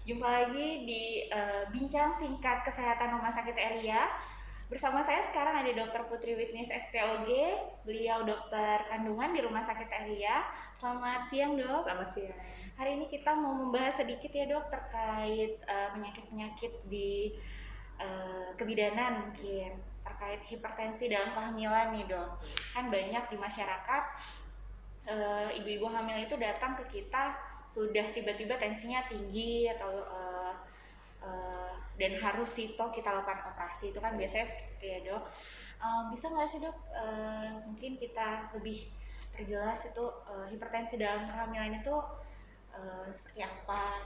Jumpa lagi di bincang singkat kesehatan Rumah Sakit Elia. Bersama saya sekarang ada Dr. Putri Witnis SPOG. Beliau dokter kandungan di Rumah Sakit Elia. Selamat siang, Dok. Selamat siang. Hari ini kita mau membahas sedikit ya, Dok, terkait penyakit-penyakit di kebidanan mungkin, terkait hipertensi dalam kehamilan nih, Dok. Kan banyak di masyarakat ibu-ibu hamil itu datang ke kita sudah tiba-tiba tensinya tinggi atau dan harus sito kita lakukan operasi, itu kan biasanya seperti itu ya, Dok. Bisa nggak sih, Dok, mungkin kita lebih terjelas itu hipertensi dalam kehamilan itu seperti apa?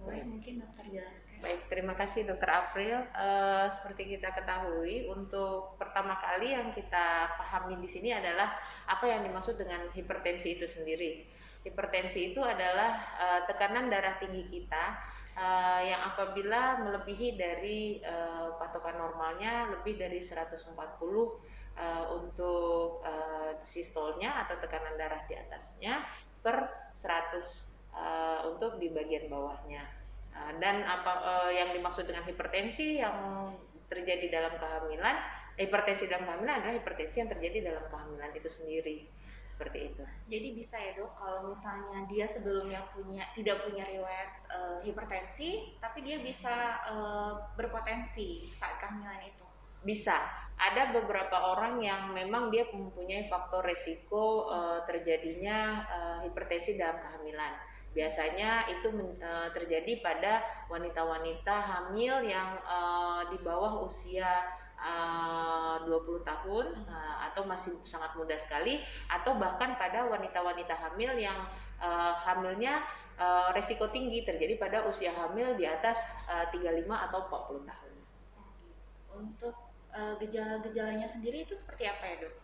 Boleh mungkin dokter jelaskan? Baik, terima kasih Dokter April. Seperti kita ketahui, untuk pertama kali yang kita pahami di sini adalah apa yang dimaksud dengan hipertensi itu sendiri. Hipertensi itu adalah tekanan darah tinggi kita yang apabila melebihi dari patokan normalnya lebih dari 140 untuk sistolnya atau tekanan darah di atasnya per 100 untuk di bagian bawahnya. Dan yang dimaksud dengan hipertensi yang terjadi dalam kehamilan, hipertensi dalam kehamilan adalah hipertensi yang terjadi dalam kehamilan itu sendiri, seperti itu. Jadi bisa ya, Dok, kalau misalnya dia sebelumnya tidak punya riwayat hipertensi, tapi dia bisa berpotensi saat kehamilan itu. Bisa. Ada beberapa orang yang memang dia mempunyai faktor resiko terjadinya hipertensi dalam kehamilan. Biasanya itu terjadi pada wanita-wanita hamil yang di bawah usia 20 tahun atau masih sangat muda sekali, atau bahkan pada wanita-wanita hamil yang hamilnya resiko tinggi terjadi pada usia hamil di atas 35 atau 40 tahun. Untuk gejala-gejalanya sendiri itu seperti apa ya, Dok?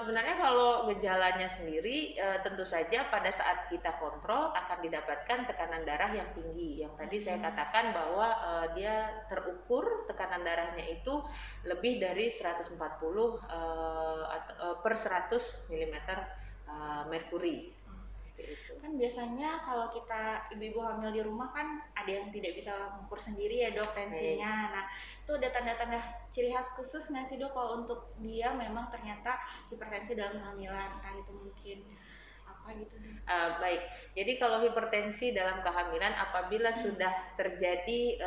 Sebenarnya kalau gejalanya sendiri tentu saja pada saat kita kontrol akan didapatkan tekanan darah yang tinggi. Yang tadi saya katakan bahwa dia terukur tekanan darahnya itu lebih dari 140 per 100 mm merkuri. Kan biasanya kalau kita ibu-ibu hamil di rumah kan ada yang tidak bisa mengukur sendiri ya, Dok, tensinya. Nah, itu ada tanda-tanda ciri khas khusus nggak sih, Dok, kalau untuk dia memang ternyata hipertensi dalam kehamilan, entah itu mungkin apa gitu, Dok? Baik, jadi kalau hipertensi dalam kehamilan apabila sudah terjadi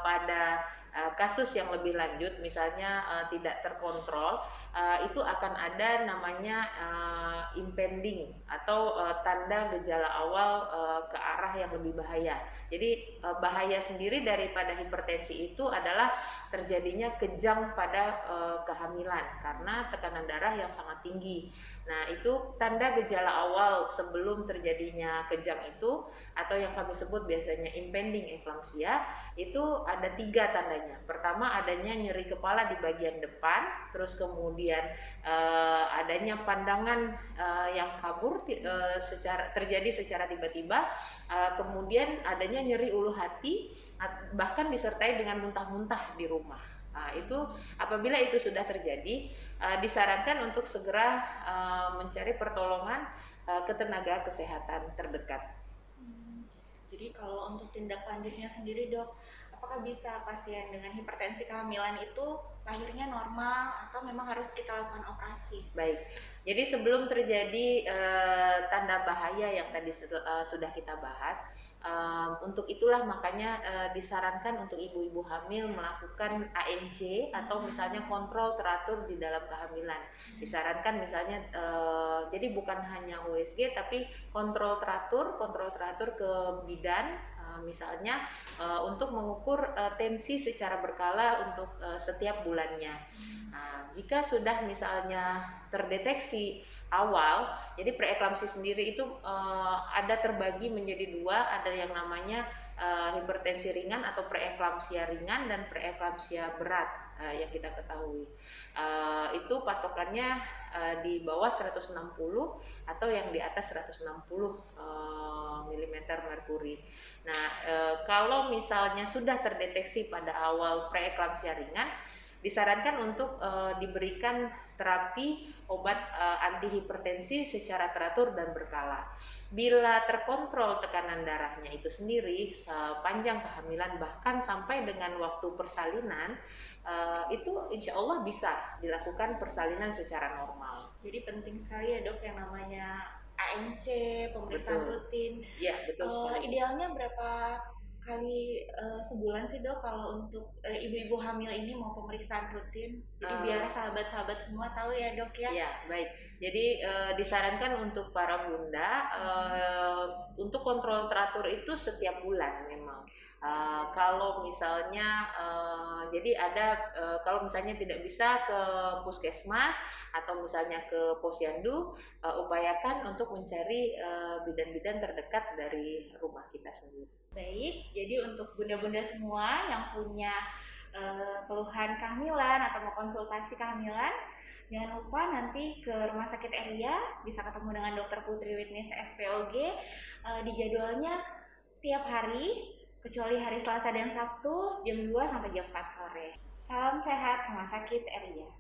pada kasus yang lebih lanjut, misalnya tidak terkontrol, itu akan ada namanya impending atau tanda gejala awal ke arah yang lebih bahaya. Jadi bahaya sendiri daripada hipertensi itu adalah terjadinya kejang pada kehamilan karena tekanan darah yang sangat tinggi. Nah, itu tanda gejala awal sebelum terjadinya kejang itu, atau yang kami sebut biasanya impending eclampsia. Itu ada 3 tandanya. Pertama, adanya nyeri kepala di bagian depan, terus kemudian adanya pandangan yang kabur terjadi secara tiba-tiba, kemudian adanya nyeri ulu hati, bahkan disertai dengan muntah-muntah di rumah. Nah, itu apabila itu sudah terjadi, disarankan untuk segera mencari pertolongan ke tenaga kesehatan terdekat. Jadi kalau untuk tindak lanjutnya sendiri, Dok, apakah bisa pasien dengan hipertensi kehamilan itu lahirnya normal atau memang harus kita lakukan operasi? Baik, jadi sebelum terjadi tanda bahaya yang tadi sudah kita bahas, untuk itulah makanya disarankan untuk ibu-ibu hamil melakukan ANC atau misalnya kontrol teratur di dalam kehamilan. Disarankan misalnya jadi bukan hanya USG tapi kontrol teratur ke bidan, misalnya untuk mengukur tensi secara berkala untuk setiap bulannya. Nah, jika sudah misalnya terdeteksi awal, jadi preeklamsi sendiri itu ada terbagi menjadi 2, ada yang namanya hipertensi ringan atau preeklamsia ringan dan preeklamsia berat yang kita ketahui. Itu patokannya di bawah 160 atau yang di atas 160 mm merkuri. Nah, kalau misalnya sudah terdeteksi pada awal preeklamsia ringan, disarankan untuk diberikan terapi obat antihipertensi secara teratur dan berkala. Bila terkontrol tekanan darahnya itu sendiri sepanjang kehamilan bahkan sampai dengan waktu persalinan, itu insya Allah bisa dilakukan persalinan secara normal. Jadi penting sekali ya dok yang namanya ANC, pemeriksaan Betul. rutin. Iya, betul sekali. Idealnya berapa kali sebulan sih dok kalau untuk ibu-ibu hamil ini mau pemeriksaan rutin? Jadi biar sahabat-sahabat semua tahu ya dok ya. Ya, baik. Jadi disarankan untuk para bunda untuk kontrol teratur itu setiap bulan memang. Kalau misalnya jadi ada kalau misalnya tidak bisa ke puskesmas atau misalnya ke posyandu, upayakan untuk mencari bidan-bidan terdekat dari rumah kita sendiri. Baik, jadi untuk bunda-bunda semua yang punya keluhan kehamilan atau mau konsultasi kehamilan, jangan lupa nanti ke Rumah Sakit Eria, bisa ketemu dengan Dokter Putri Witness SPOG di jadwalnya setiap hari, kecuali hari Selasa dan Sabtu jam 2 sampai jam 4 sore. Salam sehat Rumah Sakit Eria.